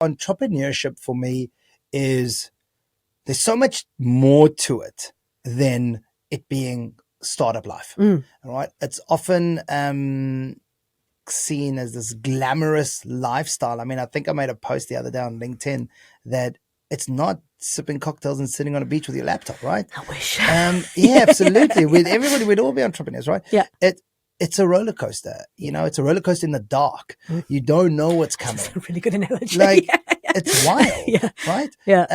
entrepreneurship for me is there's so much more to it than it being startup life. All right. It's often seen as this glamorous lifestyle. I mean, I think I made a post the other day on LinkedIn that it's not sipping cocktails and sitting on a beach with your laptop, right? I wish. Yeah, absolutely. We'd all be entrepreneurs, right? Yeah. It's a roller coaster. It's a roller coaster in the dark. You don't know what's coming. That's a really good analogy. Like, it's wild, right? Yeah.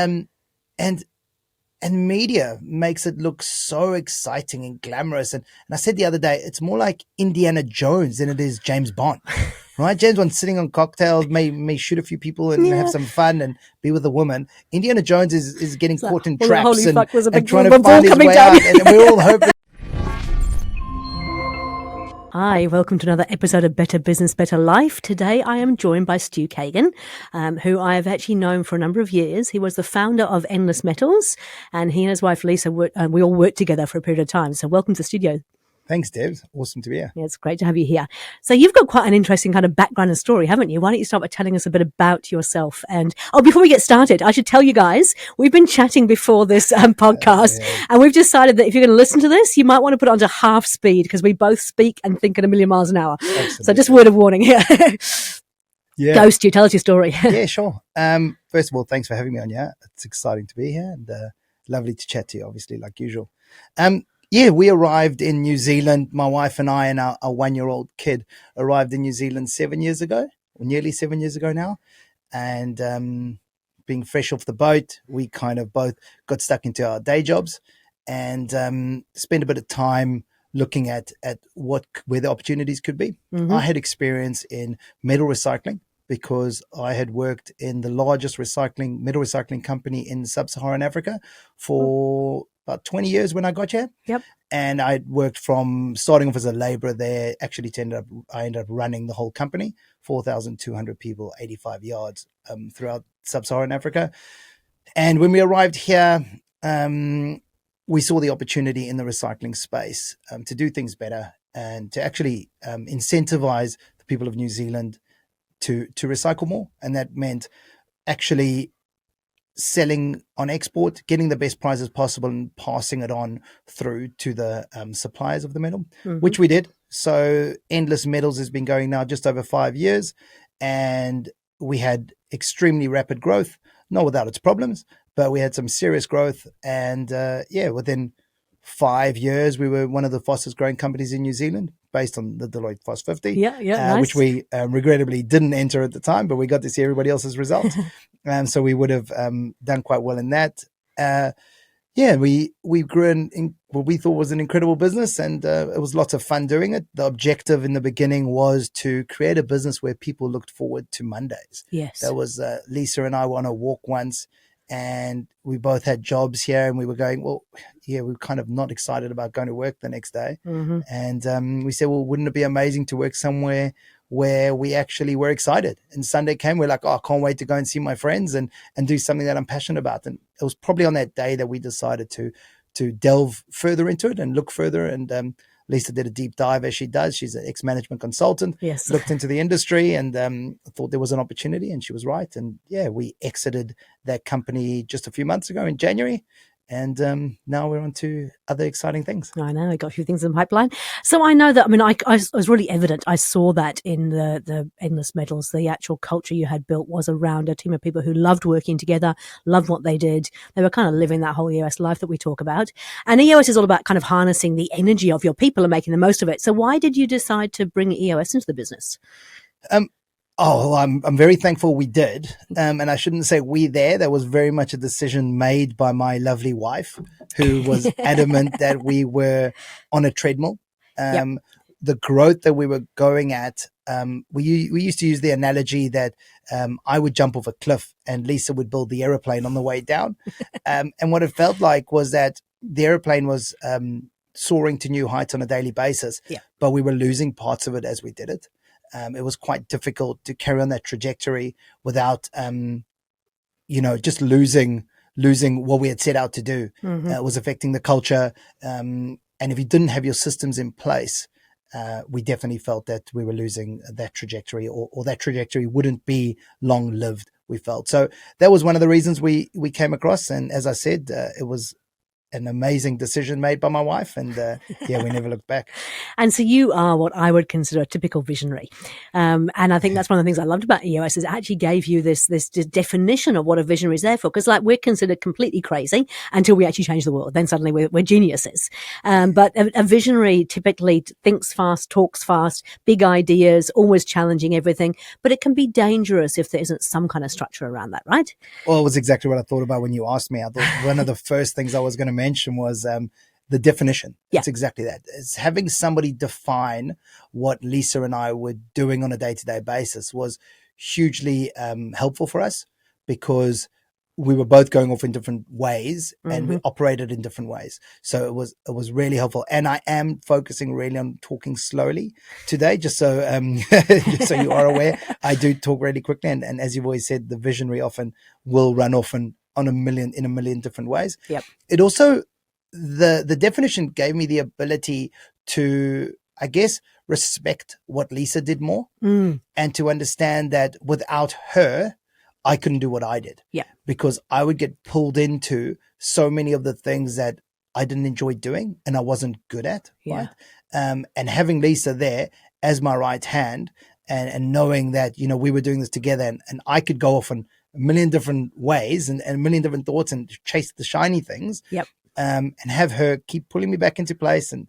And media makes it look so exciting and glamorous. And I said the other day, it's more like Indiana Jones than it is James Bond, right? James Bond sitting on cocktails, may shoot a few people and have some fun and be with a woman. Indiana Jones is getting caught in traps and trying to find his way out. And we're all hoping. Hi, welcome to another episode of Better Business, Better Life. Today I am joined by Stuart Kagan, who I have actually known for a number of years. He was the founder of Endless Metals, and he and his wife Lisa, we all worked together for a period of time. So welcome to the studio. Thanks, Deb. Awesome to be here. Yeah, it's great to have you here. So you've got quite an interesting kind of background and story, haven't you? Why don't you start by telling us a bit about yourself? And before we get started, I should tell you guys, we've been chatting before this podcast, and we've decided that if you're going to listen to this, you might want to put it onto half speed because we both speak and think at a million miles an hour. Absolutely. So just word of warning here. Yeah. Go, Stu, tell us your story. Yeah, sure. First of all, thanks for having me on. Yeah, it's exciting to be here and lovely to chat to you, obviously, like usual. Yeah, we arrived in New Zealand. My wife and I and our 1-year-old kid arrived in New Zealand 7 years ago, or nearly 7 years ago now. And being fresh off the boat, we kind of both got stuck into our day jobs and spent a bit of time looking at where the opportunities could be. Mm-hmm. I had experience in metal recycling because I had worked in the largest metal recycling company in sub-Saharan Africa for about 20 years when I got here. Yep. And I worked from starting off as a laborer there, actually I ended up running the whole company, 4,200 people, 85 yards throughout sub-Saharan Africa. And when we arrived here, we saw the opportunity in the recycling space to do things better and to actually incentivize the people of New Zealand to recycle more. And that meant actually selling on export, getting the best prices possible and passing it on through to the suppliers of the metal, which we did. So Endless Metals has been going now just over 5 years, and we had extremely rapid growth, not without its problems, but we had some serious growth. And within 5 years, we were one of the fastest growing companies in New Zealand based on the Deloitte Fast 50, nice. Which we regrettably didn't enter at the time, but we got to see everybody else's results. So we would have done quite well in that. We grew in what we thought was an incredible business, and it was lots of fun doing it. The objective in the beginning was to create a business where people looked forward to Mondays. Yes. That was Lisa and I were on a walk once, and we both had jobs here, and we were going, we're kind of not excited about going to work the next day. Mm-hmm. And we said, well, wouldn't it be amazing to work somewhere where we actually were excited? And Sunday came, we're like, I can't wait to go and see my friends and do something that I'm passionate about. And it was probably on that day that we decided to delve further into it and look further. And Lisa did a deep dive, as she does. She's an ex-management consultant. Yes. Looked into the industry and thought there was an opportunity, and she was right. And we exited that company just a few months ago in January. And now we're on to other exciting things. I know, I got a few things in the pipeline. So I know that, I was really evident. I saw that in the Endless Metals. The actual culture you had built was around a team of people who loved working together, loved what they did. They were kind of living that whole EOS life that we talk about. And EOS is all about kind of harnessing the energy of your people and making the most of it. So why did you decide to bring EOS into the business? I'm very thankful we did. And I shouldn't say we there. That was very much a decision made by my lovely wife, who was adamant that we were on a treadmill. The growth that we were going at, we used to use the analogy that I would jump off a cliff and Lisa would build the airplane on the way down. And what it felt like was that the airplane was soaring to new heights on a daily basis, but we were losing parts of it as we did it. It was quite difficult to carry on that trajectory without, just losing what we had set out to do. Mm-hmm. It was affecting the culture. And if you didn't have your systems in place, we definitely felt that we were losing that trajectory, or that trajectory wouldn't be long-lived we felt. So that was one of the reasons we came across. And as I said, it was an amazing decision made by my wife, and we never looked back. And so you are what I would consider a typical visionary. And I think that's one of the things I loved about EOS is it actually gave you this definition of what a visionary is there for. Because like we're considered completely crazy until we actually change the world. Then suddenly we're geniuses. But a visionary typically thinks fast, talks fast, big ideas, always challenging everything. But it can be dangerous if there isn't some kind of structure around that, right? Well, it was exactly what I thought about when you asked me. I thought one of the first things I was going to mention was the definition. Yeah. It's exactly that. It's having somebody define what Lisa and I were doing on a day-to-day basis was hugely helpful for us, because we were both going off in different ways and we operated in different ways. So it was really helpful. And I am focusing really on talking slowly today, just so just so you are aware. I do talk really quickly, and as you've always said, the visionary often will run off in a million different ways. Yep. It also, the definition gave me the ability to, I guess, respect what Lisa did more, and to understand that without her, I couldn't do what I did. Yeah. Because I would get pulled into so many of the things that I didn't enjoy doing and I wasn't good at. Yeah. Right. And having Lisa there as my right hand, and knowing that, you know, we were doing this together, and I could go off in a million different ways and a million different thoughts and chase the shiny things. Yep. And have her keep pulling me back into place and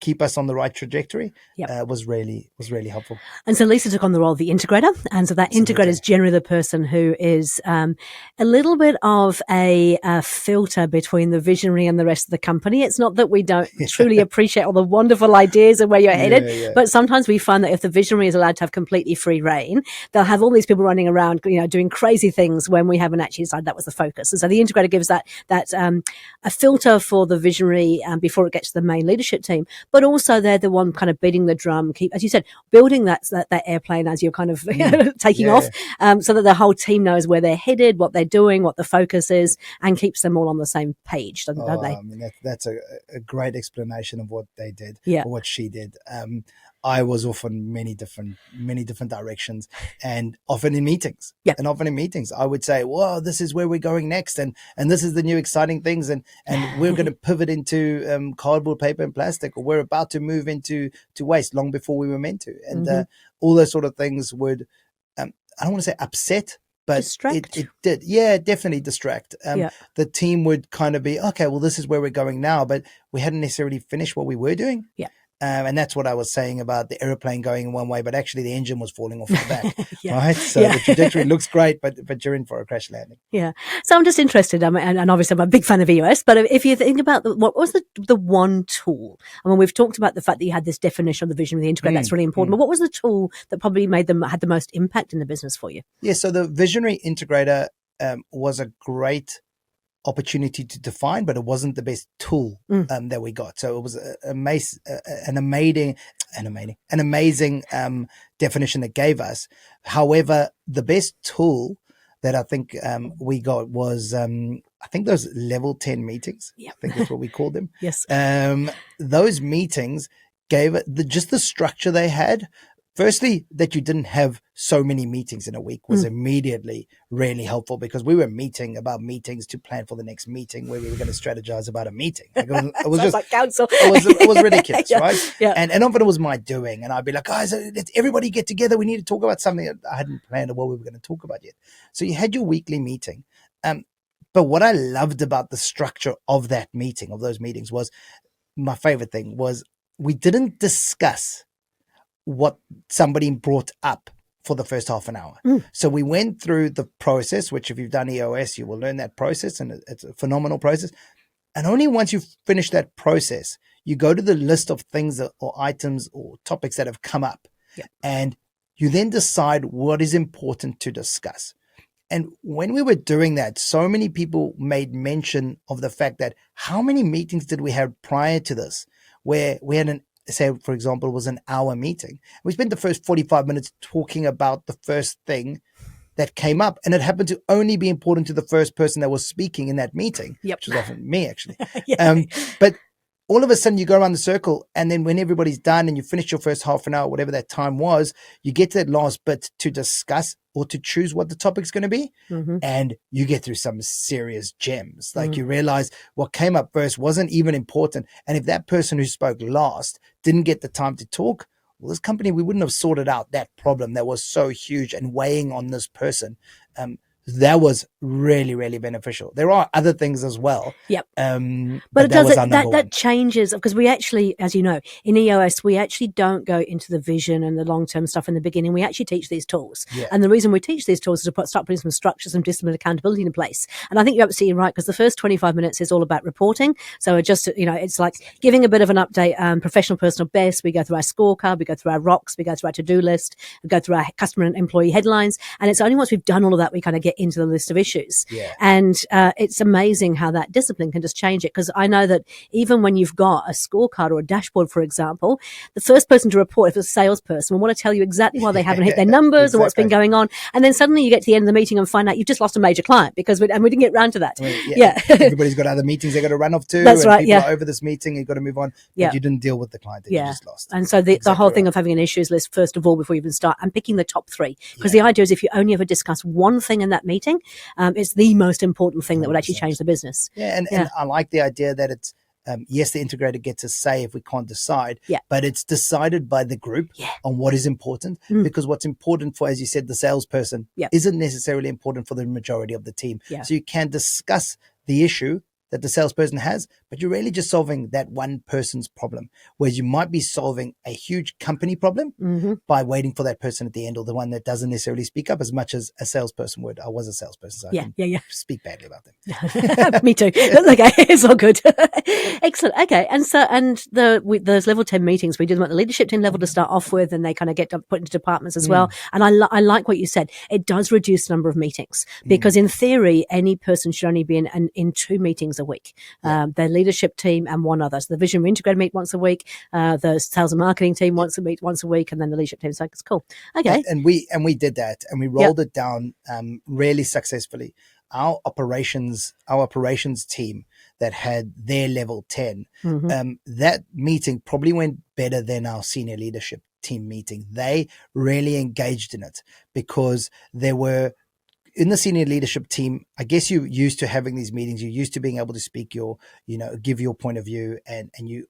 keep us on the right trajectory. Yep. Was really helpful. And so Lisa took on the role of the integrator. And so that integrator is generally the person who is a little bit of a filter between the visionary and the rest of the company. It's not that we don't truly appreciate all the wonderful ideas and where you're headed, but sometimes we find that if the visionary is allowed to have completely free reign, they'll have all these people running around, you know, doing crazy things when we haven't actually decided that was the focus. And so the integrator gives that a filter for the visionary before it gets to the main leadership team. But also they're the one kind of beating the drum, keep, as you said, building that airplane as you're kind of taking off, so that the whole team knows where they're headed, what they're doing, what the focus is, and keeps them all on the same page, don't they? I mean, that's a great explanation of what they did, or what she did. I was off in many different directions, and often in meetings. And often in meetings, I would say, "Whoa, this is where we're going next, and this is the new exciting things, and we're going to pivot into cardboard, paper, and plastic, or we're about to move into waste long before we were meant to." And all those sort of things would, I don't want to say upset, but it did, definitely distract. The team would kind of be, okay, well, this is where we're going now, but we hadn't necessarily finished what we were doing. And that's what I was saying about the airplane going in one way, but actually the engine was falling off the back, right? So the trajectory looks great, but you're in for a crash landing. Yeah. So I'm just interested, and obviously I'm a big fan of EOS, but if you think about what was the one tool? I mean, we've talked about the fact that you had this definition of the vision of the integrator. That's really important. But what was the tool that probably had the most impact in the business for you? Yeah. So the visionary integrator was a great opportunity to define, but it wasn't the best tool that we got. So it was an amazing definition it gave us. However, the best tool that I think we got was I think those level 10 meetings. I think that's what we called them. Yes. Those meetings gave it just the structure they had. Firstly, that you didn't have so many meetings in a week was immediately really helpful, because we were meeting about meetings to plan for the next meeting where we were going to strategize about a meeting. Like it was just like council. It was ridiculous, right? Yeah. And often it was my doing, and I'd be like, guys, let's everybody get together. We need to talk about something that I hadn't planned what we were going to talk about yet. So you had your weekly meeting. But what I loved about the structure of that meeting, of those meetings, was my favorite thing was we didn't discuss what somebody brought up for the first half an hour. So we went through the process, which if you've done EOS, you will learn that process, and it's a phenomenal process. And only once you've finished that process, you go to the list of things or items or topics that have come up. And you then decide what is important to discuss. And when we were doing that, so many people made mention of the fact that how many meetings did we have prior to this, where we had say, for example, it was an hour meeting. We spent the first 45 minutes talking about the first thing that came up, and it happened to only be important to the first person that was speaking in that meeting, which was often me, actually. But all of a sudden you go around the circle, and then when everybody's done and you finish your first half an hour, whatever that time was, you get to that last bit to discuss or to choose what the topic's going to be. And you get through some serious gems. Like you realize what came up first wasn't even important. And if that person who spoke last didn't get the time to talk, well, this company, we wouldn't have sorted out that problem that was so huge and weighing on this person. That was really, really beneficial. There are other things as well. Yep. But it that was our does number one. that changes, because we actually, as you know, in EOS, we actually don't go into the vision and the long-term stuff in the beginning. We actually teach these tools. Yeah. And the reason we teach these tools is to start putting some structures and discipline accountability in place. And I think you're absolutely right, because the first 25 minutes is all about reporting. So just, it's like giving a bit of an update, professional, personal best. We go through our scorecard, we go through our rocks, we go through our to-do list, we go through our customer and employee headlines. And it's only once we've done all of that, we kind of get into the list of issues. Yeah. And it's amazing how that discipline can just change it. Because I know that even when you've got a scorecard or a dashboard, for example, the first person to report, if it's a salesperson, will want to tell you exactly why they haven't hit their numbers or what's been going on. And then suddenly you get to the end of the meeting and find out you've just lost a major client because we didn't get round to that. Everybody's got other meetings they got to run off to. That's right. People are over this meeting, you've got to move on. But you didn't deal with the client that you just lost. And so the whole thing of having an issues list, first of all, before you even start, and picking the top three. Because the idea is if you only ever discuss one thing in that meeting, it's the most important thing that would actually change the business. And I like the idea that it's, yes, the integrator gets a say if we can't decide, but it's decided by the group on what is important, because what's important for, as you said, the salesperson isn't necessarily important for the majority of the team. So you can discuss the issue that the salesperson has, but you're really just solving that one person's problem, whereas you might be solving a huge company problem by waiting for that person at the end, or the one that doesn't necessarily speak up as much as a salesperson would. I was a salesperson, so I can speak badly about them. Me too. Okay, it's all good. Excellent. Okay, and those level 10 meetings, we do them at the leadership team level to start off with, and they kind of get put into departments as well. And I like what you said. It does reduce the number of meetings, because in theory, any person should only be in 2 meetings a week. Their leadership team and one other. So the vision integrator meet once a week, the sales and marketing team once a week, and then the leadership team. So it's cool. Okay. And we did that, and we rolled it down really successfully. Our operations team that had their level 10, that meeting probably went better than our senior leadership team meeting. They really engaged in it, because there were, in the senior leadership team, I guess you're used to having these meetings. You're used to being able to speak give your point of view, and you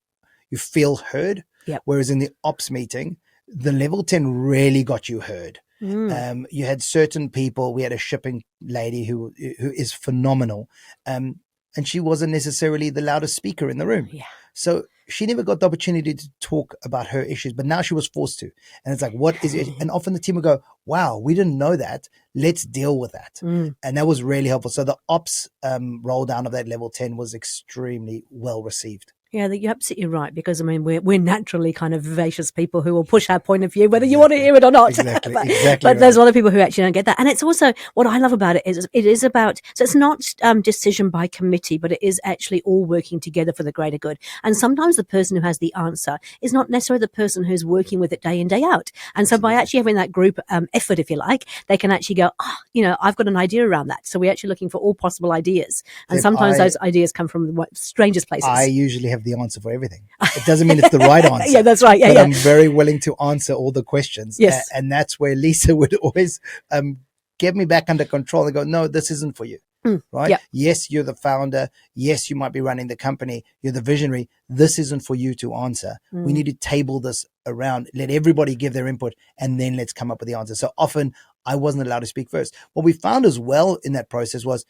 feel heard. Whereas in the ops meeting, the level 10 really got you heard. You had certain people. We had a shipping lady who is phenomenal. And she wasn't necessarily the loudest speaker in the room. So she never got the opportunity to talk about her issues, but now she was forced to. And it's like, what is it? And often the team would go, wow, we didn't know that. Let's deal with that. And that was really helpful. So the ops roll down of that level 10 was extremely well received. Yeah, you're absolutely right, because I mean we're naturally kind of vivacious people who will push our point of view whether you want to hear it or not. Exactly. But there's a lot of people who actually don't get that, and it's also what I love about it is about, so it's not decision by committee, but it is actually all working together for the greater good. And sometimes the person who has the answer is not necessarily the person who's working with it day in, day out. And so by actually having that group effort, if you like, they can actually go, I've got an idea around that. So we're actually looking for all possible ideas, and sometimes those ideas come from the strangest places. I usually have the answer for everything. It doesn't mean it's the right answer. Yeah, that's right. But I'm very willing to answer all the questions. Yes. And that's where Lisa would always get me back under control and go, no, this isn't for you. Right? Yep. Yes, you're the founder. Yes, you might be running the company. You're the visionary. This isn't for you to answer. We need to table this around, let everybody give their input, and then let's come up with the answer. So often I wasn't allowed to speak first. What we found as well in that process was,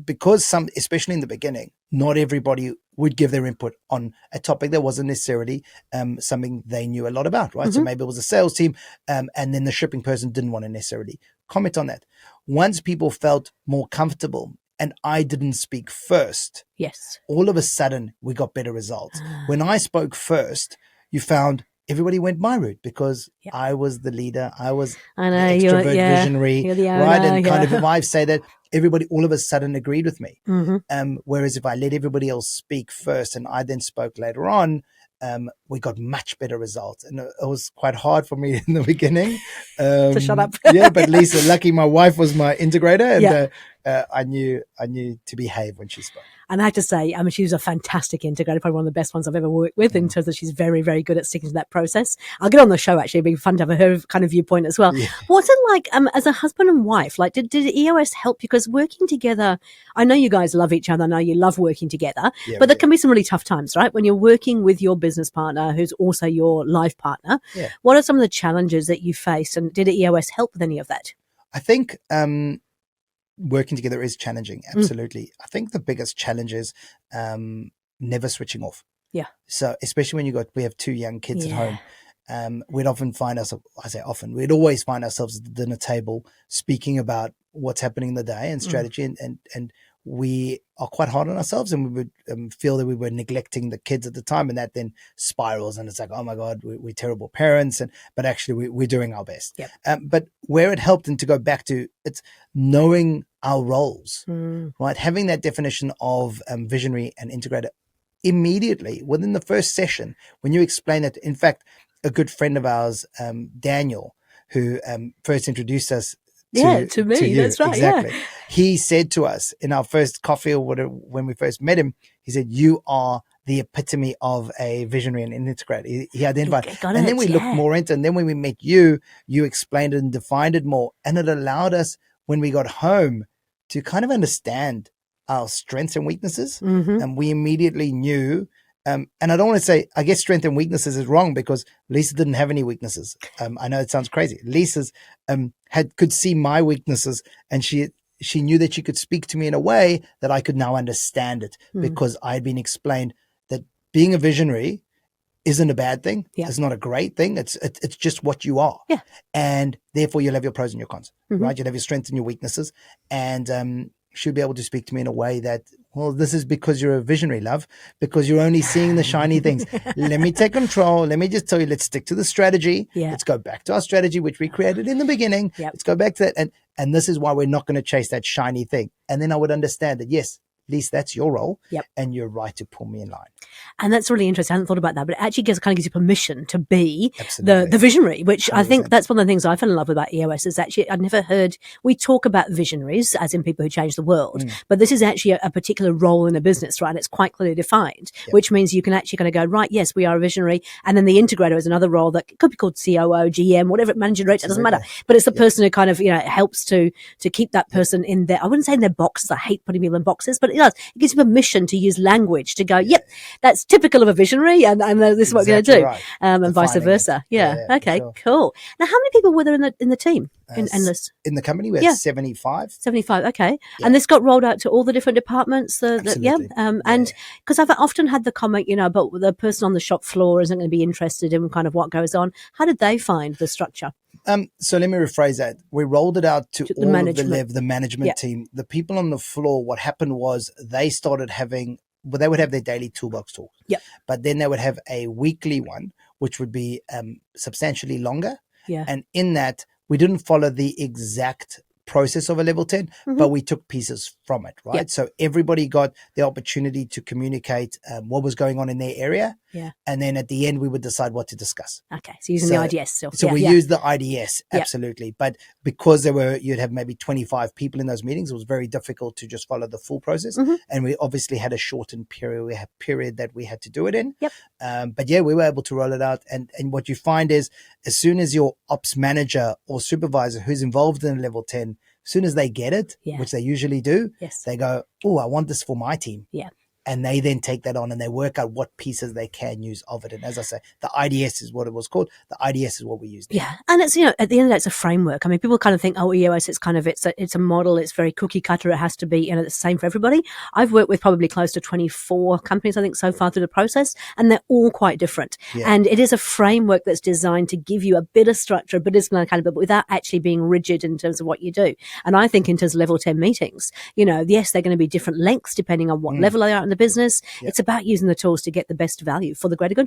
because especially in the beginning, not everybody would give their input on a topic that wasn't necessarily something they knew a lot about, right? So maybe it was a sales team, and then the shipping person didn't want to necessarily comment on that. Once people felt more comfortable and I didn't speak first, all of a sudden we got better results. When I spoke first, you found everybody went my route, because I was the leader. I was the extrovert visionary, you're the owner, right? And kind of, if I say that, everybody all of a sudden agreed with me. Whereas if I let everybody else speak first and I then spoke later on, we got much better results. And it was quite hard for me in the beginning. To shut up. But Lisa, lucky my wife was my integrator, and I knew to behave when she spoke. And I have to say, I mean, she was a fantastic integrator, probably one of the best ones I've ever worked with in terms of she's very, very good at sticking to that process. I'll get on the show, actually. It'd be fun to have her kind of viewpoint as well. Yeah. What's it like as a husband and wife? Like, did EOS help you? Because working together, I know you guys love each other. I know you love working together, but there can be some really tough times, right? When you're working with your business partner, who's also your life partner. Yeah. What are some of the challenges that you faced? And did EOS help with any of that? I think working together is challenging. Absolutely. I think the biggest challenge is never switching off. Yeah. So especially when we have 2 young kids at home, we'd often find ourselves, we'd always find ourselves at the dinner table speaking about what's happening in the day and strategy. And we are quite hard on ourselves, and we would feel that we were neglecting the kids at the time, and that then spirals, and it's like, oh my God, we're terrible parents, but actually we're doing our best. Yep. But where it helped, and to go back to, it's knowing our roles, right? Having that definition of visionary and integrator immediately within the first session, when you explain it. In fact, a good friend of ours, Daniel, who first introduced us to me. you. That's right. Exactly. Yeah. He said to us in our first coffee or whatever, when we first met him, he said, "You are the epitome of a visionary and an integrator." He identified. And then we looked more into it. And then when we met you, you explained it and defined it more. And it allowed us, when we got home, to kind of understand our strengths and weaknesses. And we immediately knew, and I don't want to say, I guess strength and weaknesses is wrong, because Lisa didn't have any weaknesses. I know it sounds crazy. Lisa's could see my weaknesses, and she knew that she could speak to me in a way that I could now understand it, because I had been explained that being a visionary isn't a bad thing. Yeah. It's not a great thing. It's just what you are. Yeah. And therefore you'll have your pros and your cons, right? You'll have your strengths and your weaknesses. And she'll be able to speak to me in a way that, well, this is because you're a visionary, love, because you're only seeing the shiny things. Let me take control. Let me just tell you, let's stick to the strategy. Yeah. Let's go back to our strategy, which we created in the beginning. Yep. Let's go back to that. And this is why we're not going to chase that shiny thing. And then I would understand that, yes, at least that's your role. Yep. And you're right to pull me in line. And that's really interesting. I hadn't thought about that, but it actually gives you permission to be Absolutely. the visionary, which 100%. I think 100%. that's one of the things I fell in love with about EOS is actually I'd never heard, we talk about visionaries as in people who change the world, but this is actually a particular role in a business, right? And it's quite clearly defined, which means you can actually kind of go, right, yes, we are a visionary. And then the integrator is another role that could be called COO, GM, whatever, managing director, it doesn't matter. But it's the person who kind of, helps to keep that person in their, I wouldn't say in their boxes. I hate putting people in boxes, but it does. It gives you permission to use language to go, yep, that's typical of a visionary, and this is what we're going to do, right. And vice versa. Yeah. Okay, sure. Cool. Now, how many people were there in the team in Endless? In the company, we had 75. 75. Okay, Yeah. and this got rolled out to all the different departments. Absolutely. And because I've often had the comment, but the person on the shop floor isn't going to be interested in kind of what goes on. How did they find the structure? So let me rephrase that. We rolled it out to all management. of the management team. The people on the floor, what happened was they started having, they would have their daily toolbox talk. Yep. But then they would have a weekly one, which would be substantially longer. Yeah. And in that, we didn't follow the exact process of a level 10, but we took pieces from it, right? Yep. So everybody got the opportunity to communicate what was going on in their area. Yeah. And then at the end, we would decide what to discuss. Okay. So using the IDS still. So we used the IDS, absolutely. But because you'd have maybe 25 people in those meetings, it was very difficult to just follow the full process. And we obviously had a shortened period. We had a period that we had to do it in. Yep. But we were able to roll it out. And what you find is, as soon as your ops manager or supervisor who's involved in level 10, as soon as they get it, which they usually do, they go, oh, I want this for my team. Yeah. And they then take that on and they work out what pieces they can use of it. And as I say, the IDS is what it was called. The IDS is what we use. Yeah. And it's, at the end of the day, it's a framework. I mean, people kind of think, EOS, it's a model. It's very cookie cutter. It has to be, the same for everybody. I've worked with probably close to 24 companies, I think, so far through the process, and they're all quite different. Yeah. And it is a framework that's designed to give you a bit of structure, a bit of accountability, but without actually being rigid in terms of what you do. And I think in terms of level 10 meetings, yes, they're going to be different lengths depending on what level they are in the business. Yep. It's about using the tools to get the best value for the greater good.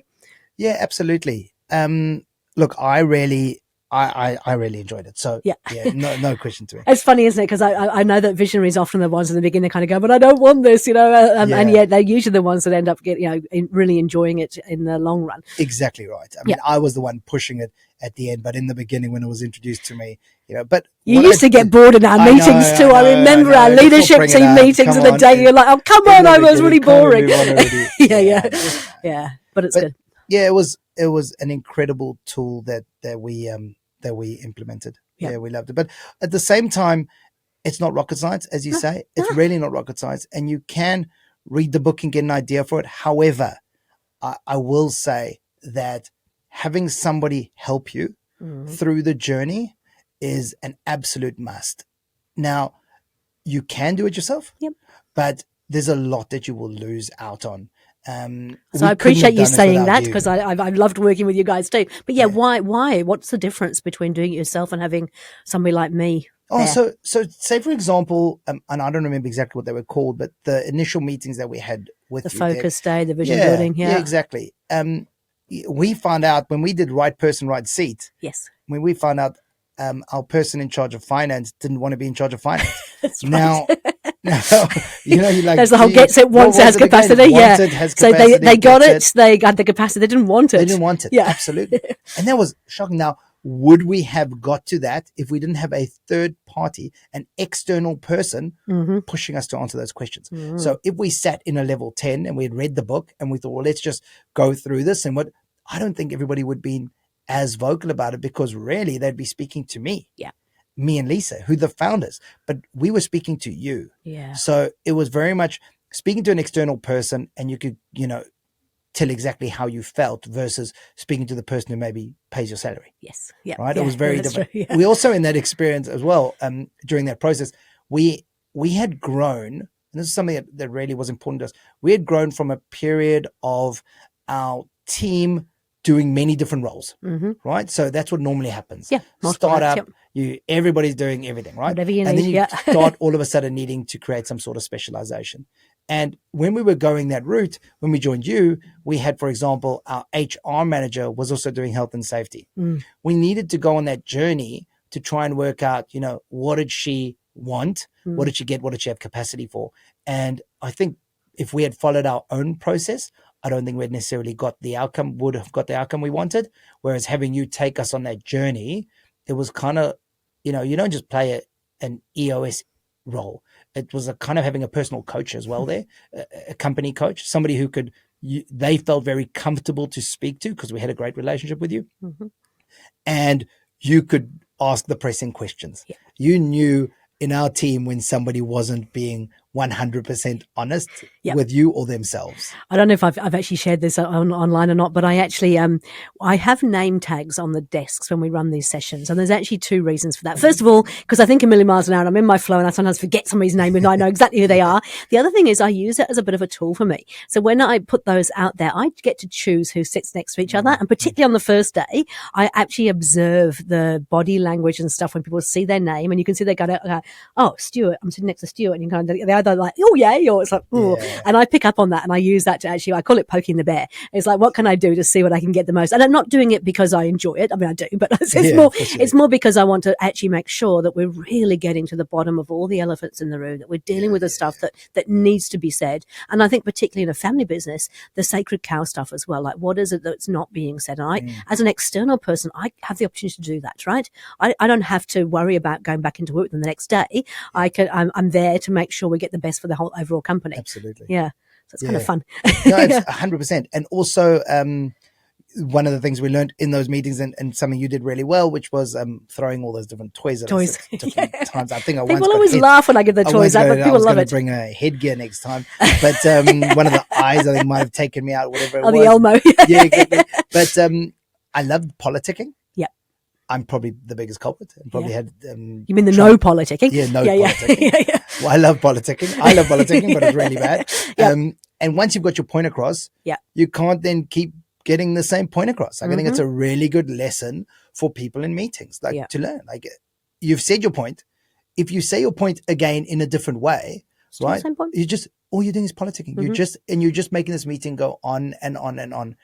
Yeah, absolutely. Look, I really I really enjoyed it. So Yeah. no question to me. It's funny, isn't it? Because I know that visionaries are often the ones in the beginning kind of go, but I don't want this, and yet they're usually the ones that end up getting, really enjoying it in the long run. Exactly right. I mean, I was the one pushing it at the end, but in the beginning when it was introduced to me, but you used to get bored in our meetings too. I remember our leadership team meetings of the day. You're like, oh, come on, I was really boring. Yeah. But it's good. Yeah, it was an incredible tool that we implemented. Yeah, we loved it. But at the same time, it's not rocket science, as you say. It's really not rocket science, and you can read the book and get an idea for it. However, I will say that having somebody help you through the journey is an absolute must. Now, you can do it yourself, but there's a lot that you will lose out on. So I appreciate you saying that, because I've loved working with you guys too. But why? What's the difference between doing it yourself and having somebody like me? Oh, so say for example, and I don't remember exactly what they were called, but the initial meetings that we had with the focus day, the vision building, yeah, exactly. We found out when we did right person, right seat. Yes. When we found out our person in charge of finance didn't want to be in charge of finance. That's now, you're like, there's the whole gets it, wants it, has capacity. So they got it, they got the capacity, they didn't want it. They didn't want it. Yeah, absolutely. And that was shocking. Now, would we have got to that if we didn't have a third party, an external person pushing us to answer those questions? So if we sat in a level 10 and we had read the book and we thought, well, let's just go through this, and I don't think everybody would be as vocal about it, because really they'd be speaking to me. Yeah. Me and Lisa, who the founders, but we were speaking to you. Yeah. So it was very much speaking to an external person, and you could, tell exactly how you felt versus speaking to the person who maybe pays your salary. Yes. Yeah. Right. Yeah. It was very different. Yeah. We also, in that experience as well, during that process, we had grown, and this is something that really was important to us. We had grown from a period of our team doing many different roles, right? So that's what normally happens. Yeah. Startup, everybody's doing everything, right? Whatever you need. And then you start all of a sudden needing to create some sort of specialization. And when we were going that route, when we joined you, we had, for example, our HR manager was also doing health and safety. We needed to go on that journey to try and work out, what did she want? What did she get? What did she have capacity for? And I think if we had followed our own process, I don't think we'd necessarily would have got the outcome we wanted. Whereas having you take us on that journey, it was kind of, you don't just play an EOS role. It was a kind of having a personal coach as well there, a company coach, somebody who they felt very comfortable to speak to, because we had a great relationship with you. And you could ask the pressing questions. Yeah. You knew in our team when somebody wasn't being 100% honest with you or themselves. I don't know if I've actually shared this online or not, but I actually I have name tags on the desks when we run these sessions, and there's actually two reasons for that. First of all, because I think a million miles an hour and I'm in my flow and I sometimes forget somebody's name and I know exactly who they are. The other thing is I use it as a bit of a tool for me. So when I put those out there, I get to choose who sits next to each other, and particularly on the first day, I actually observe the body language and stuff when people see their name, and you can see they go, oh, Stuart, I'm sitting next to Stuart, and you kind of, they either like, oh yeah, or it's like, oh, and I pick up on that, and I use that to actually, I call it poking the bear. It's like, what can I do to see what I can get the most? And I'm not doing it because I enjoy it. I mean, I do, but it's more because I want to actually make sure that we're really getting to the bottom of all the elephants in the room, that we're dealing with the stuff that needs to be said. And I think particularly in a family business, the sacred cow stuff as well. Like, what is it that's not being said? And as an external person, I have the opportunity to do that, right? I don't have to worry about going back into work the next day. I'm there to make sure we get the best for the whole overall company. Absolutely. Yeah. So it's kind of fun. No, it's 100%. And also, one of the things we learned in those meetings, and something you did really well, which was throwing all those different toys at us at different times. I think people always laugh when I give the toys out, but people love it. Bring a headgear next time, but one of the eyes I think might have taken me out, whatever it was. The Elmo. Yeah, exactly. But I loved politicking. I'm probably the biggest culprit, and probably had. You mean the no politicking? Yeah, politicking. Well, I love politicking. But it's really bad. And once you've got your point across, you can't then keep getting the same point across. Like, I think it's a really good lesson for people in meetings, to learn. Like, you've said your point. If you say your point again in a different way, still right? Same point. You just all you're doing is politicking. You're just making this meeting go on and on and on.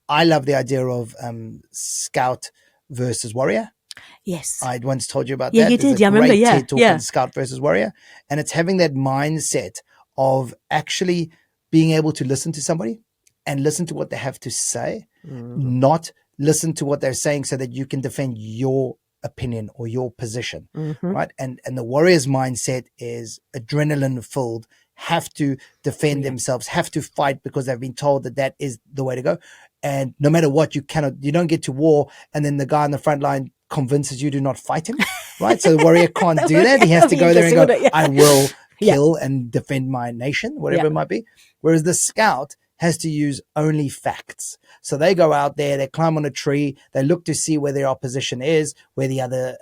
I love the idea of Scout versus warrior. Yes. I once told you about Yeah, that. you There's did. a Yeah, I remember. great Yeah, TED talk yeah. on scout versus warrior. And it's having that mindset of actually being able to listen to somebody and listen to what they have to say, not listen to what they're saying so that you can defend your opinion or your position, right? And the warrior's mindset is adrenaline filled, have to defend themselves, have to fight because they've been told that that is the way to go. And no matter what, you don't get to war and then the guy on the front line convinces you to not fight him, right? So the warrior can't do that. He has to go there and go, I will kill and defend my nation, whatever it might be. Whereas the scout has to use only facts. So they go out there, they climb on a tree, they look to see where their opposition is, where the other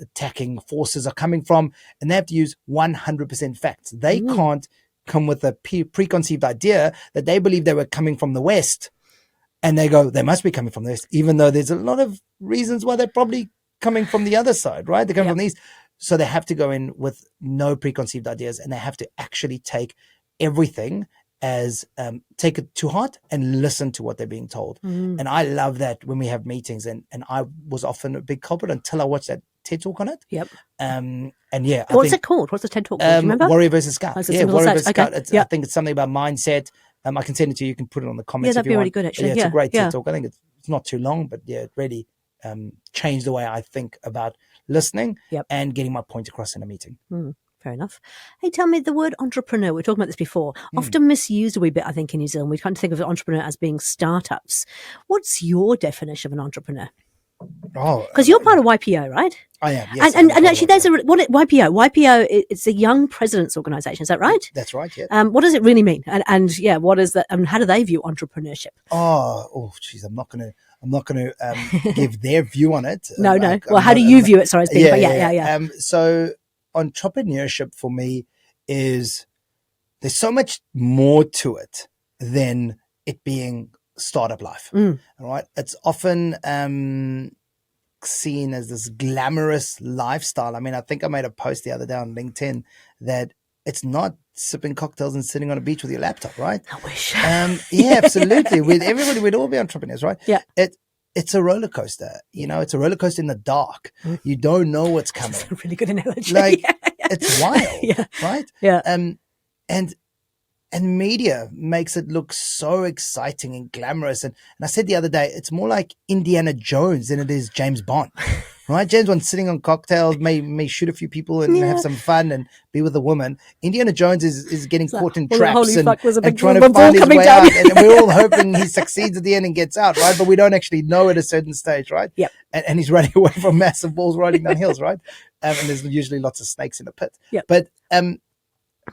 attacking forces are coming from, and they have to use 100% facts. They can't come with a preconceived idea that they believe they were coming from the West, and they go, they must be coming from the West, even though there's a lot of reasons why they're probably coming from the other side, right? They're coming from the East. So they have to go in with no preconceived ideas, and they have to actually take everything as take it to heart and listen to what they're being told. And I love that when we have meetings, and I was often a big culprit until I watched that TED talk on it. And yeah, what's it called? What's the TED talk called? Do you remember? Warrior versus Scout. Warrior versus Scout. Okay. I think it's something about mindset. I can send it to you. You can put it on the comments. Yeah, that'd be really good, actually. It's a great TED talk. I think it's not too long, but yeah, it really changed the way I think about listening and getting my point across in a meeting. Fair enough. Hey, tell me, the word entrepreneur, we were talking about this before, often misused a wee bit, I think, in New Zealand. We kind of think of an entrepreneur as being startups. What's your definition of an entrepreneur? Oh, because you're part of YPO, right? I am, yes. And actually, there's YPO. YPO, it's a Young Presidents Organisation, is that right? That's right, yeah. What does it really mean? And what is that? And how do they view entrepreneurship? Geez, I'm not gonna give their view on it. No. Well, how do you view it? Sorry, yeah. So entrepreneurship for me is, there's so much more to it than it being startup life. All right. It's often seen as this glamorous lifestyle. I mean, I think I made a post the other day on LinkedIn that it's not sipping cocktails and sitting on a beach with your laptop, right? I wish. Yeah, absolutely. We'd all be entrepreneurs, right? Yeah. It's a roller coaster. It's a roller coaster in the dark. You don't know what's coming. That's a really good analogy. It's wild, right? Yeah. And media makes it look so exciting and glamorous. And I said the other day, it's more like Indiana Jones than it is James Bond, right? James Bond's sitting on cocktails, may shoot a few people and have some fun and be with a woman. Indiana Jones is getting caught in traps and trying to find his way out. And we're all hoping he succeeds at the end and gets out, right? But we don't actually know at a certain stage, right? Yep. And he's running away from massive balls riding down hills, right? And there's usually lots of snakes in the pit. Yep. But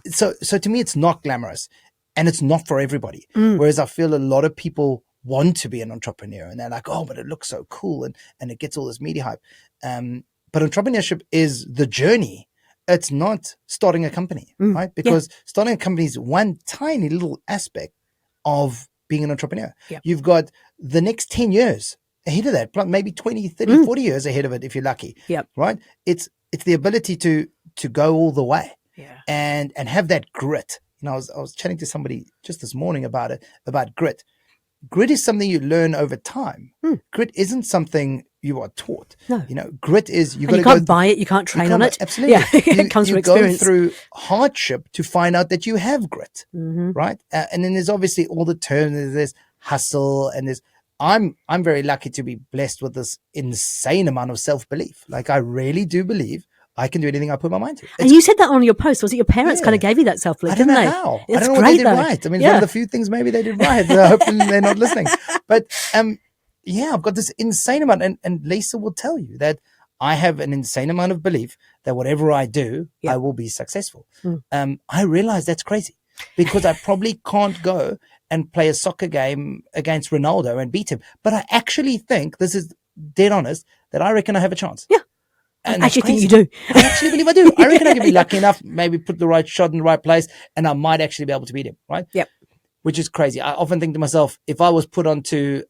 so to me, it's not glamorous, and it's not for everybody. Whereas I feel a lot of people want to be an entrepreneur, and they're like, oh, but it looks so cool, and it gets all this media hype. But entrepreneurship is the journey. It's not starting a company, right? Because starting a company is one tiny little aspect of being an entrepreneur. Yep. You've got the next 10 years ahead of that, maybe 20, 30, 40 years ahead of it if you're lucky, right? It's the ability to go all the way. And have that grit. I was chatting to somebody just this morning about grit. Grit is something you learn over time. Grit isn't something you are taught. No. Grit is you can't buy it, you can't train on it. Absolutely. Yeah, it comes from experience. You go through hardship to find out that you have grit, right? And then there's obviously all the terms. There's hustle, and there's. I'm very lucky to be blessed with this insane amount of self-belief. Like, I really do believe I can do anything I put my mind to. And you said that on your post. Was it your parents kind of gave you that self-belief, didn't they? How. I don't know what they did right. I mean, it's one of the few things maybe they did right. I hope they're not listening. But I've got this insane amount. And Lisa will tell you that I have an insane amount of belief that whatever I do, I will be successful. I realize that's crazy, because I probably can't go and play a soccer game against Ronaldo and beat him. But I actually think, this is dead honest, that I reckon I have a chance. Yeah. And I actually think you do. I actually believe I do. I reckon I can be lucky enough, maybe put the right shot in the right place, and I might actually be able to beat him, right? Yep. Which is crazy. I often think to myself, if I was put onto,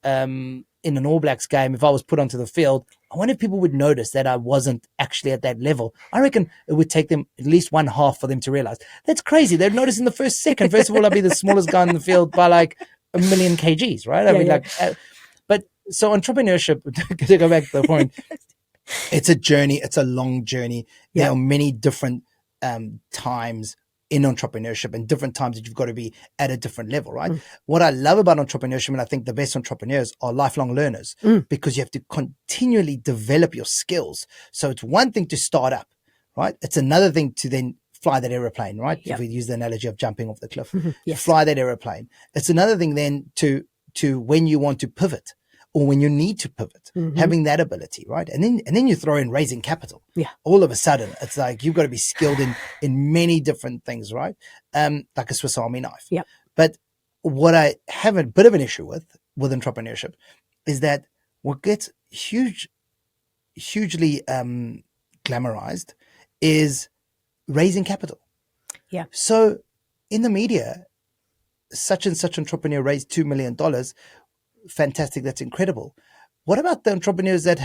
in an All Blacks game, if I was put onto the field, I wonder if people would notice that I wasn't actually at that level. I reckon it would take them at least one half for them to realize. That's crazy. They'd notice in the first second. First of all, I'd be the smallest guy in the field by like 1,000,000 kgs, right? So entrepreneurship, to go back to the point, it's a journey. It's a long journey. Yeah. There are many different times in entrepreneurship and different times that you've got to be at a different level, right? What I love about entrepreneurship, and I think the best entrepreneurs are lifelong learners, because you have to continually develop your skills. So it's one thing to start up, right? It's another thing to then fly that aeroplane, right? Yep. If we use the analogy of jumping off the cliff, Yes. fly that aeroplane. It's another thing then to when you want to pivot, or when you need to pivot, having that ability, right? And then you throw in raising capital. Yeah. All of a sudden, it's like you've got to be skilled in many different things, right? Like a Swiss Army knife. Yep. But what I have a bit of an issue with entrepreneurship is that what gets hugely glamorized is raising capital. Yeah. So in the media, such and such entrepreneur raised $2 million. Fantastic. That's incredible. What about the entrepreneurs that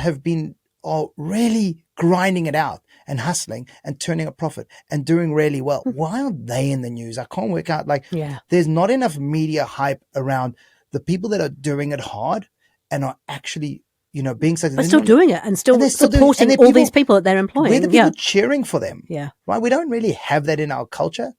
are really grinding it out and hustling and turning a profit and doing really well? Why aren't they in the news? I can't work out. There's not enough media hype around the people that are doing it hard and are actually, being successful. But still doing it and still supporting all these people that they're employing. We're the people cheering for them. Yeah. Right. We don't really have that in our culture.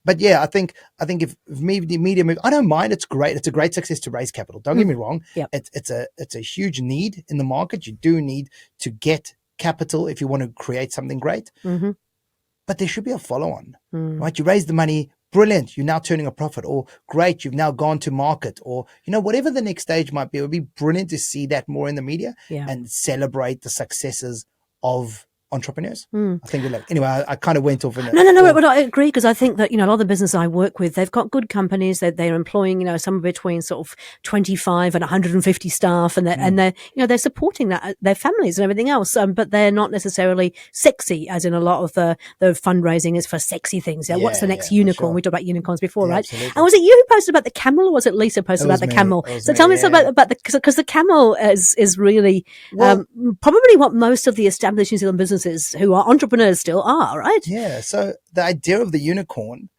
But yeah, I think if media move, I don't mind. It's great. It's a great success to raise capital. Don't get me wrong. Yep. It's a huge need in the market. You do need to get capital if you want to create something great. But there should be a follow-on, right? You raise the money, brilliant. You're now turning a profit, or great. You've now gone to market, or whatever the next stage might be. It would be brilliant to see that more in the media and celebrate the successes of entrepreneurs. I think anyway, I kind of went off in it. No, but I agree, because I think that, a lot of the businesses I work with, they've got good companies that they're employing, somewhere between sort of 25 and 150 staff, and they're supporting their families and everything else. But they're not necessarily sexy, as in a lot of the fundraising is for sexy things. What's the next unicorn? Sure. We talked about unicorns before, right? Absolutely. And was it you who posted about the camel, or was it Lisa posted about the camel? So tell me something about because the camel is really probably what most of the established New Zealand businesses who are entrepreneurs still are, right? Yeah. So the idea of the unicorn,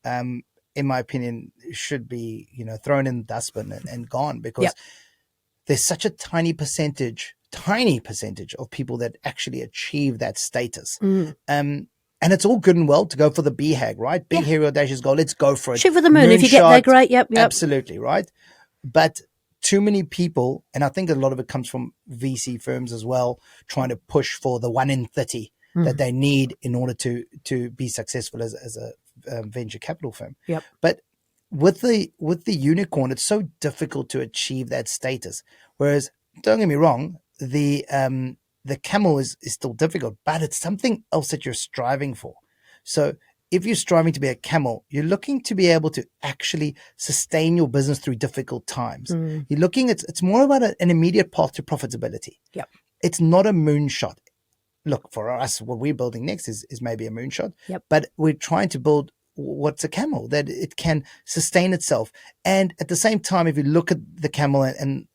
in my opinion, should be, thrown in the dustbin and gone, because there's such a tiny percentage of people that actually achieve that status. And it's all good and well to go for the BHAG, right? Big hairy audacious goal. Let's go for it. Shoot for the moon. If you get there, great. Yep. Absolutely, right? But too many people, and I think a lot of it comes from VC firms as well, trying to push for the 1 in 30 that they need in order to be successful as a venture capital firm. Yep. But with the unicorn, it's so difficult to achieve that status. Whereas, don't get me wrong, the camel is still difficult, but it's something else that you're striving for. So if you're striving to be a camel, you're looking to be able to actually sustain your business through difficult times. You're looking, it's more about an immediate path to profitability. Yep. It's not a moonshot. Look, for us, what we're building next is maybe a moonshot, but we're trying to build what's a camel, that it can sustain itself. And at the same time, if you look at the camel, and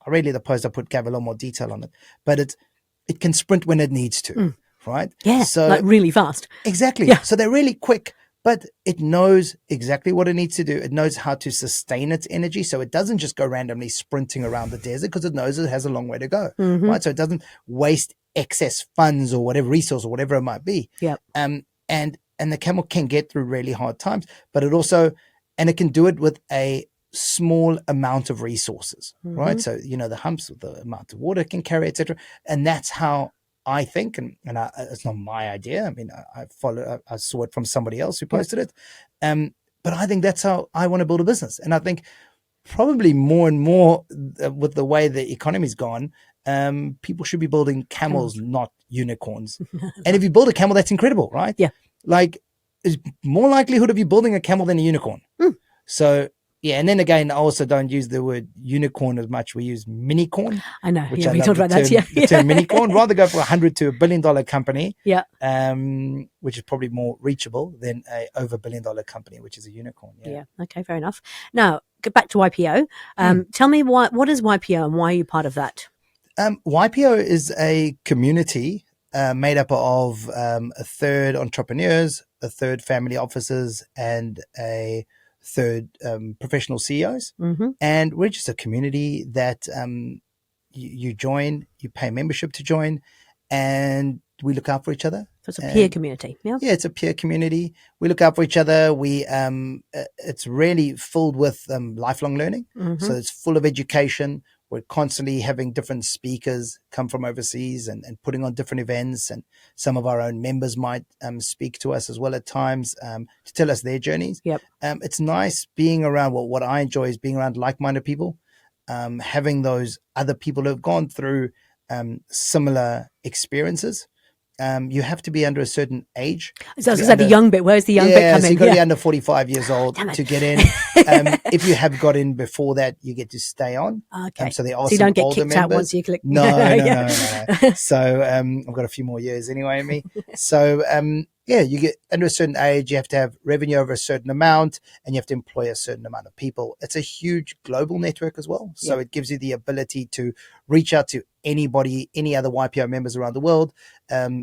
I read the post, I gave a lot more detail on it, but it can sprint when it needs to. Right? Yeah, so like really fast. Exactly. Yeah. So they're really quick, but it knows exactly what it needs to do. It knows how to sustain its energy. So it doesn't just go randomly sprinting around the desert, because it knows it has a long way to go. Right? So it doesn't waste excess funds or whatever resource or whatever it might be. Yeah. And the camel can get through really hard times, but it also, and it can do it with a small amount of resources, right? So, the humps with the amount of water it can carry, etc. And that's how I think, and it's not my idea. I mean, I saw it from somebody else who posted it. But I think that's how I want to build a business. And I think probably more and more with the way the economy's gone, people should be building camels, not unicorns. And if you build a camel, that's incredible, right? Yeah. Like, there's more likelihood of you building a camel than a unicorn. So, yeah, and then again, I also don't use the word unicorn as much. We use minicorn. I know. Which we talked about that. The term minicorn. Rather go for $100 to $1 billion company. Yeah. Which is probably more reachable than a over $1 billion company, which is a unicorn. Yeah. Okay. Fair enough. Now, get back to YPO. Tell me what is YPO and why are you part of that? YPO is a community made up of a third entrepreneurs, a third family offices, and a third professional CEOs. Mm-hmm. And we're just a community that you join, you pay membership to join, and we look out for each other. So it's a peer community. Yeah. Yeah, it's a peer community. We look out for each other. It's really filled with lifelong learning. Mm-hmm. So it's full of education. We're constantly having different speakers come from overseas and putting on different events. And some of our own members might speak to us as well at times to tell us their journeys. Yep. It's nice being around, well, what I enjoy is being around like-minded people, having those other people who have gone through similar experiences. You have to be under a certain age. So is that the young bit? Where's the young bit come so in? you've got to be under 45 years old to get in. If you have got in before that, you get to stay on. Okay. So there are you don't get older kicked members. out once you click. No. So I've got a few more years anyway in me. So you get under a certain age, you have to have revenue over a certain amount, and you have to employ a certain amount of people. It's a huge global network as well. So it gives you the ability to reach out to anybody, any other YPO members around the world.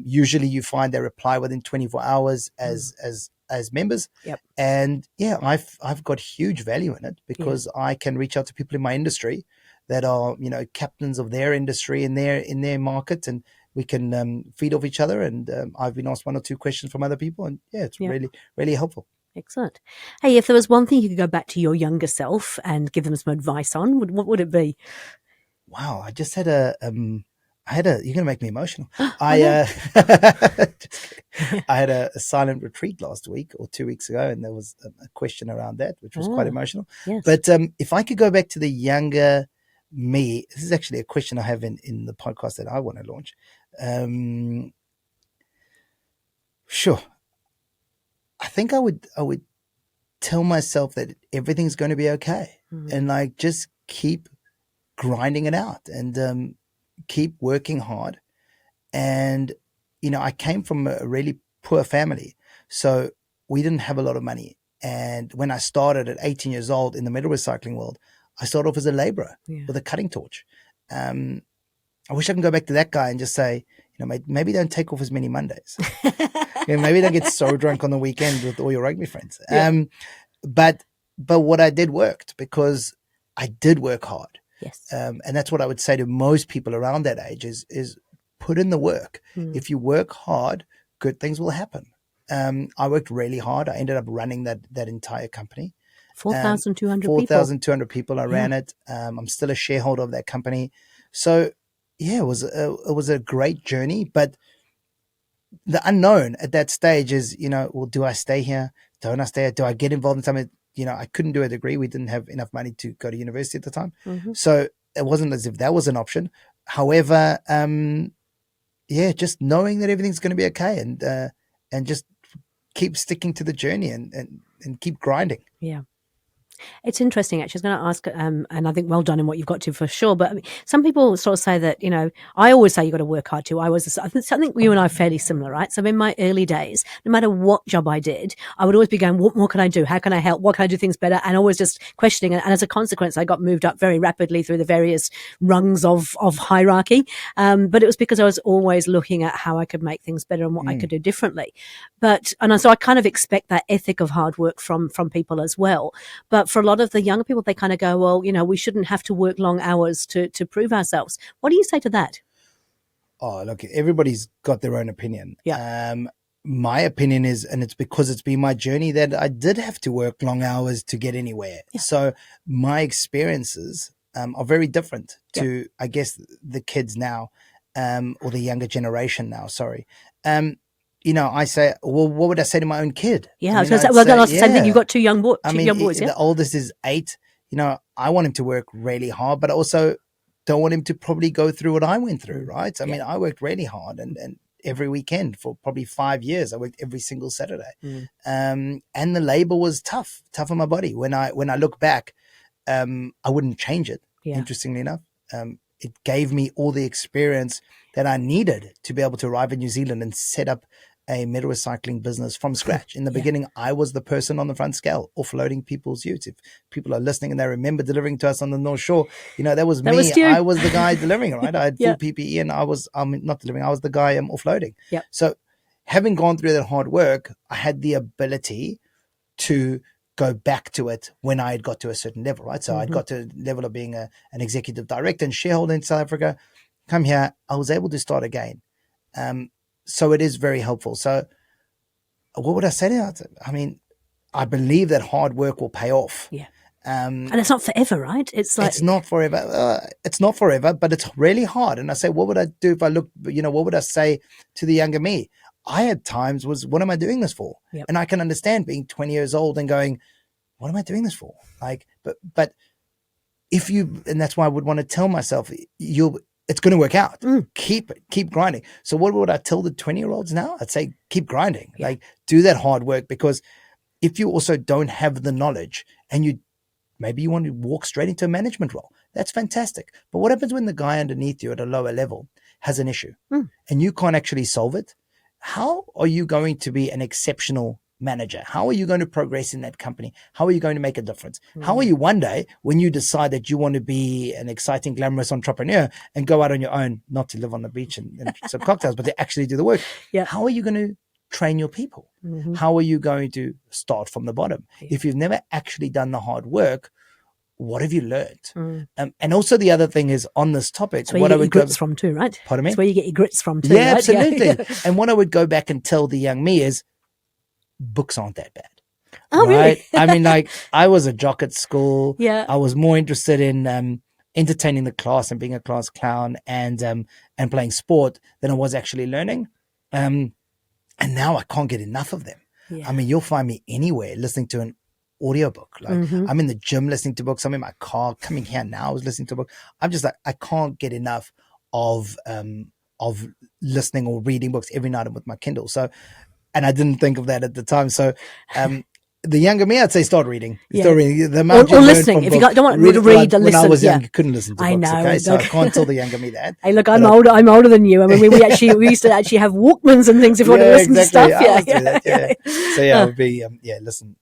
Usually you find they reply within 24 hours as members. Yep. And I've got huge value in it because I can reach out to people in my industry that are, captains of their industry in their market, and we can feed off each other. And I've been asked one or two questions from other people, and it's really, really helpful. Excellent. Hey, if there was one thing you could go back to your younger self and give them some advice on, what would it be? Wow, I just had you're going to make me emotional. I had a silent retreat last week or 2 weeks ago, and there was a question around that, which was quite emotional. Yes. But if I could go back to the younger me, this is actually a question I have in the podcast that I want to launch. Sure. I think I would tell myself that everything's going to be okay, and just keep grinding it out and keep working hard. And I came from a really poor family, so we didn't have a lot of money. And when I started at 18 years old in the metal recycling world, I started off as a laborer with a cutting torch. I wish I can go back to that guy and just say, maybe don't take off as many Mondays. Maybe don't get so drunk on the weekend with all your rugby friends. But what I did worked, because I did work hard. Yes. And that's what I would say to most people around that age is put in the work. If you work hard, good things will happen. I worked really hard. I ended up running that entire company. 4,200 people. 4,200 people. I ran it. I'm still a shareholder of that company. So it was a great journey. But the unknown at that stage is, well, do I stay here? Don't I stay here? Do I get involved in something? I couldn't do a degree. We didn't have enough money to go to university at the time. So it wasn't as if that was an option. However, just knowing that everything's going to be okay and just keep sticking to the journey and keep grinding. Yeah. It's interesting, actually. I was going to ask, and I think well done in what you've got to for sure. But I mean, some people sort of say that, I always say you've got to work hard too. I think you and I are fairly similar, right? So in my early days, no matter what job I did, I would always be going, what more can I do? How can I help? What can I do things better? And always just questioning. And as a consequence, I got moved up very rapidly through the various rungs of hierarchy. But it was because I was always looking at how I could make things better and what I could do differently. So I kind of expect that ethic of hard work from people as well. But for a lot of the younger people, they kind of go, well, we shouldn't have to work long hours to prove ourselves. What do you say to that? Oh, look, everybody's got their own opinion. Yeah. My opinion is, and it's because it's been my journey, that I did have to work long hours to get anywhere. Yeah. So my experiences are very different to, I guess, the kids now, or the younger generation now, sorry. I say, well, what would I say to my own kid? Yeah, I was going to say, well, that's the same thing. You've got two young boys. The oldest is 8. I want him to work really hard, but I also don't want him to probably go through what I went through, right? I mean, I worked really hard and every weekend for probably 5 years. I worked every single Saturday. And the labor was tough on my body. When I look back, I wouldn't change it, interestingly enough. It gave me all the experience that I needed to be able to arrive in New Zealand and set up a metal recycling business from scratch. In the beginning, I was the person on the front scale offloading people's utes. If people are listening and they remember delivering to us on the North Shore, that was me. I was the guy delivering, right? I had full PPE and I was not delivering. I was the guy offloading. So having gone through that hard work, I had the ability to go back to it when I had got to a certain level, right? So I'd got to the level of being an executive director and shareholder in South Africa. Come here, I was able to start again. So it is very helpful. So what would I say to you? I mean, I believe that hard work will pay off. Yeah. And it's not forever, right? It's not forever. It's not forever, but it's really hard. And I say, what would I do if I look, what would I say to the younger me? I had times what am I doing this for? Yep. And I can understand being 20 years old and going, what am I doing this for? Like, but if and that's why I would want to tell myself, it's going to work out. Keep grinding. So what would I tell the 20-year-olds now? I'd say, keep grinding, like do that hard work, because if you also don't have the knowledge and maybe you want to walk straight into a management role, that's fantastic. But what happens when the guy underneath you at a lower level has an issue and you can't actually solve it? How are you going to be an exceptional manager? How are you going to progress in that company? How are you going to make a difference? How are you one day when you decide that you want to be an exciting, glamorous entrepreneur and go out on your own, not to live on the beach and sip cocktails, but to actually do the work? Yeah. How are you going to train your people? How are you going to start from the bottom? If you've never actually done the hard work, what have you learned? And also the other thing is on this topic, it's where you get your grits from too, right? Pardon me? It's where you get your grits from too, yeah, right? absolutely. Yeah. And what I would go back and tell the young me is, books aren't that bad. Oh, right? really? I mean, like, I was a jock at school. Yeah. I was more interested in entertaining the class and being a class clown and playing sport than I was actually learning. And now I can't get enough of them. Yeah. I mean, you'll find me anywhere listening to an audiobook. Like I'm in the gym listening to books. I'm in my car coming here now. I was listening to a book. I'm just like, I can't get enough of listening or reading books every night. I'm with my Kindle. So, and I didn't think of that at the time. So, the younger me, I'd say start reading. Yeah. Start reading. The Or listening. If you don't want to read, when listen. I was young, Yeah. you couldn't listen to I books. know. Okay, so I can't tell the younger me that. Hey, look, I'm older than you. I mean, we used to actually have Walkmans and things if you want to listen to stuff. I always do that, yeah. So yeah, it would be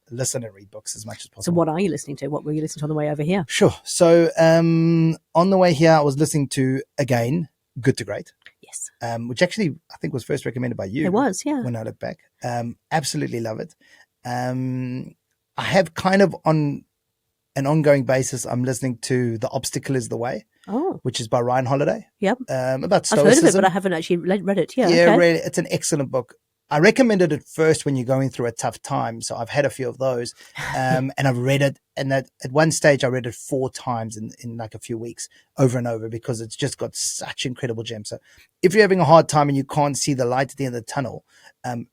listen and read books as much as possible. So what are you listening to? What were you listening to on the way over here? Sure. So on the way here, I was listening to, again, Good to Great. Yes. Which actually I think was first recommended by you. It was, yeah. When I look back. Absolutely love it. I have kind of on an ongoing basis, I'm listening to The Obstacle is the Way, which is by Ryan Holiday. Yep. About stoicism. I've heard of it, but I haven't actually read it. Yeah, yeah, okay. really, it's an excellent book. I recommended it first when you're going through a tough time. So I've had a few of those and I've read it. And at one stage, I read it 4 times in like a few weeks over and over because it's just got such incredible gems. So if you're having a hard time and you can't see the light at the end of the tunnel,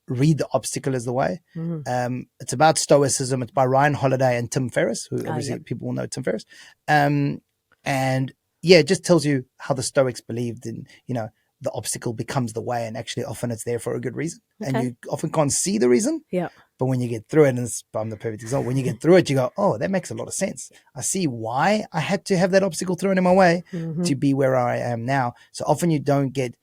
read The Obstacle is the Way. It's about stoicism. It's by Ryan Holiday and Tim Ferriss, who obviously people will know Tim Ferriss. And yeah, it just tells you how the Stoics believed in, the obstacle becomes the way, and actually often it's there for a good reason. Okay. And you often can't see the reason. Yeah. But when you get through it, and I'm the perfect example, when you get through it, you go, oh, that makes a lot of sense. I see why I had to have that obstacle thrown in my way to be where I am now. So often you don't get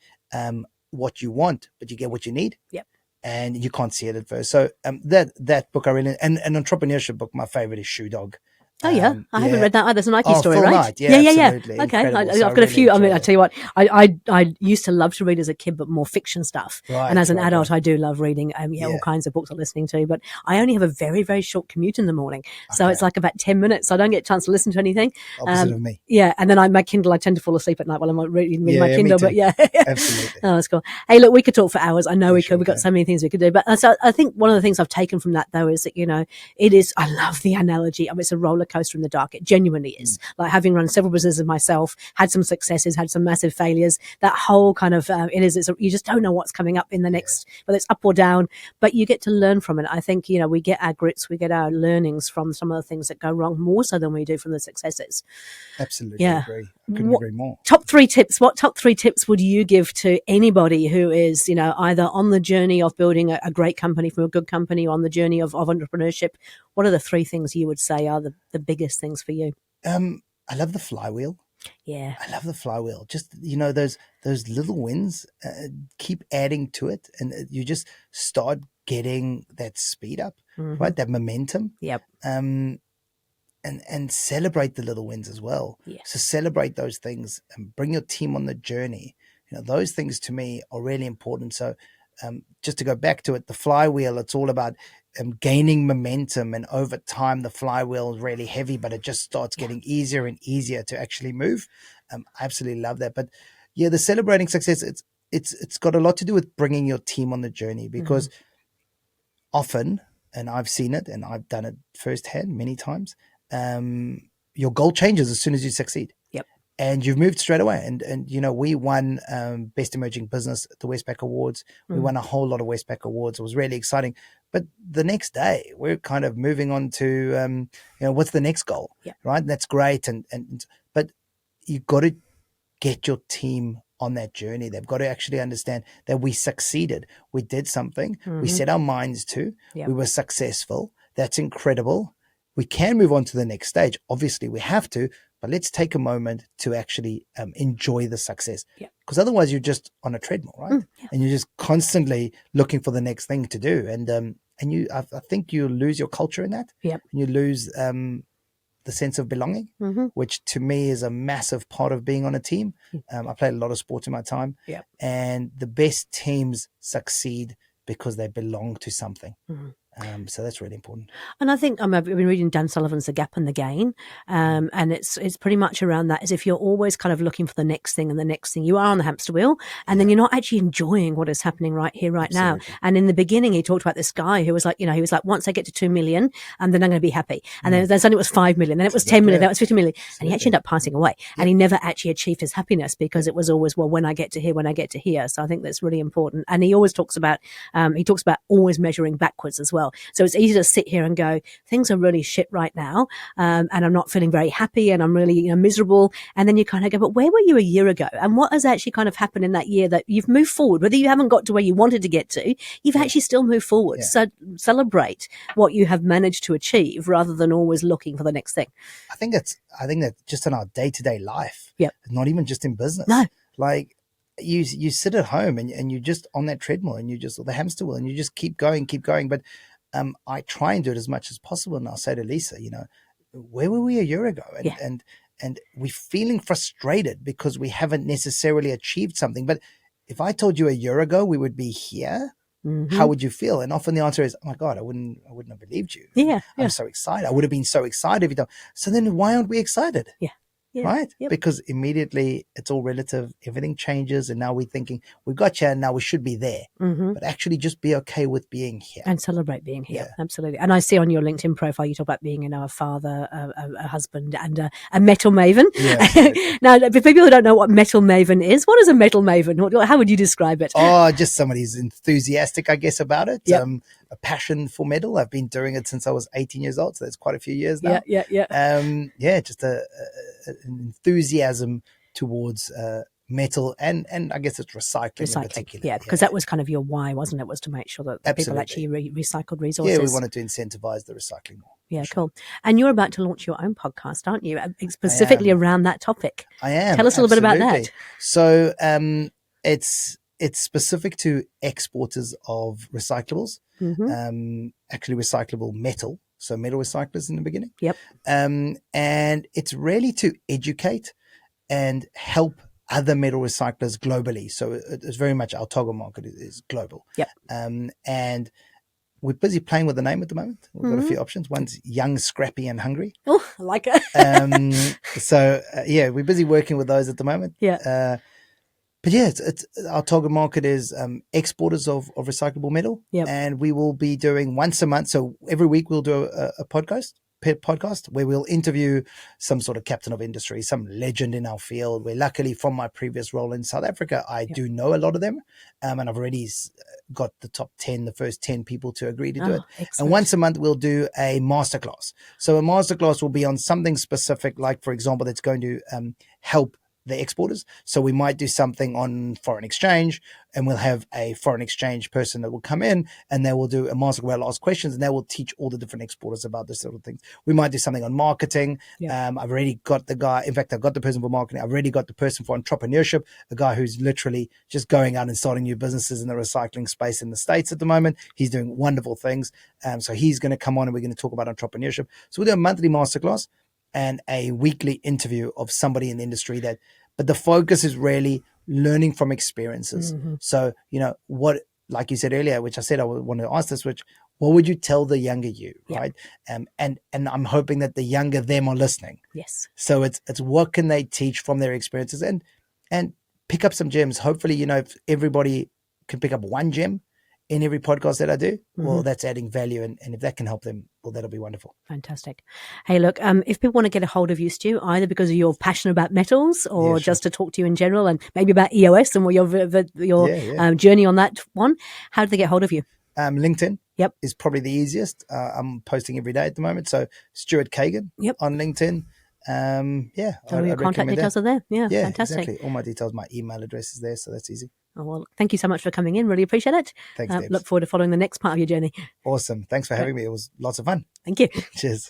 what you want, but you get what you need. Yep. And you can't see it at first. So that book I really, and an entrepreneurship book, my favorite is Shoe Dog. Oh yeah, I haven't read that either. There's a Nike story, Full right? Night. Yeah. Okay, I've got a few. I mean, I tell you what, I used to love to read as a kid, but more fiction stuff. Right, and as an adult, I do love reading. All kinds of books I'm listening to. But I only have a very, very short commute in the morning, so it's like about 10 minutes. So I don't get a chance to listen to anything. Opposite of me. Yeah, and then my Kindle, I tend to fall asleep at night while I'm reading my Kindle. But absolutely. Oh, that's cool. Hey, look, we could talk for hours. I know we could. We've got so many things we could do. But so I think one of the things I've taken from that though is that it is. I love the analogy. I mean, it's a roller coaster in the dark. It genuinely is. Like having run several businesses myself, had some successes, had some massive failures. That whole kind of you just don't know what's coming up in the next, whether it's up or down. But you get to learn from it. I think we get our grits, we get our learnings from some of the things that go wrong more so than we do from the successes. Absolutely, agree. I couldn't agree more. Top 3 tips. What top 3 tips would you give to anybody who is either on the journey of building a great company from a good company, or on the journey of entrepreneurship? What are the 3 things you would say are the biggest things for you? I love the flywheel. Yeah, I love the flywheel. Just those little wins, keep adding to it, and you just start getting that speed up, right? That momentum. Yep. And celebrate the little wins as well. Yes. So celebrate those things and bring your team on the journey. Those things to me are really important. So just to go back to it, the flywheel, it's all about gaining momentum, and over time the flywheel is really heavy, but it just starts getting easier and easier to actually move. I absolutely love that. But yeah, the celebrating success, it's got a lot to do with bringing your team on the journey, because often, and I've seen it and I've done it firsthand many times, your goal changes as soon as you succeed. Yep. And you've moved straight away. And we won Best Emerging Business at the Westpac Awards. We won a whole lot of Westpac Awards. It was really exciting. But the next day, we're kind of moving on to, what's the next goal, right? That's great. But you've got to get your team on that journey. They've got to actually understand that we succeeded. We did something. We set our minds to. We were successful. That's incredible. We can move on to the next stage. Obviously, we have to, but let's take a moment to actually enjoy the success. Because otherwise, you're just on a treadmill, right? And you're just constantly looking for the next thing to do. And I think you lose your culture in that. And you lose the sense of belonging, which to me is a massive part of being on a team. I played a lot of sports in my time, and the best teams succeed because they belong to something. So that's really important. And I think I've been reading Dan Sullivan's The Gap and the Gain, and it's pretty much around that. As if you're always kind of looking for the next thing and the next thing, you are on the hamster wheel, and then you're not actually enjoying what is happening right here, right now. And in the beginning, he talked about this guy who was like, he was like, once I get to 2 million, and then I'm going to be happy. And then suddenly it was 5 million, then it was 10 million, then it was 50 million, and he actually ended up passing away. And he never actually achieved his happiness because it was always, well, when I get to here. So I think that's really important. And he always talks about, always measuring backwards as well. So it's easy to sit here and go, things are really shit right now, and I'm not feeling very happy, and I'm really miserable. And then you kind of go, but where were you a year ago? And what has actually kind of happened in that year that you've moved forward? Whether you haven't got to where you wanted to get to, you've actually still moved forward. So celebrate what you have managed to achieve rather than always looking for the next thing. I think that just in our day-to-day life, not even just in business. No. Like, you sit at home and you're just on that treadmill, and you just, the hamster wheel, and you just keep going. But I try and do it as much as possible. And I'll say to Lisa, where were we a year ago? And we're feeling frustrated because we haven't necessarily achieved something. But if I told you a year ago we would be here, how would you feel? And often the answer is, oh my God, I wouldn't have believed you. I'm so excited. I would have been so excited if you don't. So then why aren't we excited? Right? Because immediately it's all relative. Everything changes. And now we're thinking, we got you, and now we should be there. But actually just be okay with being here. And celebrate being here. Absolutely. And I see on your LinkedIn profile, you talk about being a father, a husband, and a metal maven. Now, for people who don't know what metal maven is, what is a metal maven? How would you describe it? Oh, just somebody who's enthusiastic, I guess, about it. A passion for metal. I've been doing it since I was 18 years old. So that's quite a few years now. Just an enthusiasm towards metal and I guess it's recycling in particular. Because that was kind of your why, wasn't it? Was to make sure that people actually recycled resources. Yeah, we wanted to incentivize the recycling more. Yeah, cool. And you're about to launch your own podcast, aren't you? Specifically around that topic. I am. Tell us a little bit about that. So it's specific to exporters of recyclables, actually recyclable metal. So metal recyclers in the beginning. And it's really to educate and help other metal recyclers globally. So it's very much our target market is global. And we're busy playing with the name at the moment. We've got a few options. One's young, scrappy, and hungry. Oh, I like it. We're busy working with those at the moment. But it's our target market is exporters of recyclable metal, and we will be doing once a month. So every week we'll do a podcast where we'll interview some sort of captain of industry, some legend in our field. Where luckily from my previous role in South Africa, I do know a lot of them, and I've already got the top 10, the first 10 people to agree to do it. Excellent. And once a month we'll do a masterclass. So a masterclass will be on something specific, like for example, that's going to help the exporters. So we might do something on foreign exchange, and we'll have a foreign exchange person that will come in, and they will do a master where I'll ask questions, and they will teach all the different exporters about this sort of thing. We might do something on marketing. I've already got the guy. In fact, I've got the person for marketing. I've already got the person for entrepreneurship, a guy who's literally just going out and starting new businesses in the recycling space in the States at the moment. He's doing wonderful things. So he's going to come on, and we're going to talk about entrepreneurship. So we'll do a monthly masterclass and a weekly interview of somebody in the industry but the focus is really learning from experiences. So, like you said earlier, which I said I wanted to ask this, which what would you tell the younger you, right? And I'm hoping that the younger them are listening. Yes. So it's what can they teach from their experiences and pick up some gems. Hopefully, if everybody can pick up one gem in every podcast that I do, well, that's adding value. And if that can help them, well, that'll be wonderful. Fantastic. Hey, look, if people want to get a hold of you, Stu, either because you're passionate about metals or just to talk to you in general and maybe about EOS and what your journey on that one, how do they get hold of you? LinkedIn is probably the easiest. I'm posting every day at the moment. So Stuart Kagan on LinkedIn. All your contact details are there. Yeah, fantastic. Exactly. All my details, my email address is there, so that's easy. Oh, well, thank you so much for coming in. Really appreciate it. Thanks, Debs. Look forward to following the next part of your journey. Awesome. Thanks for having me. It was lots of fun. Thank you. Cheers.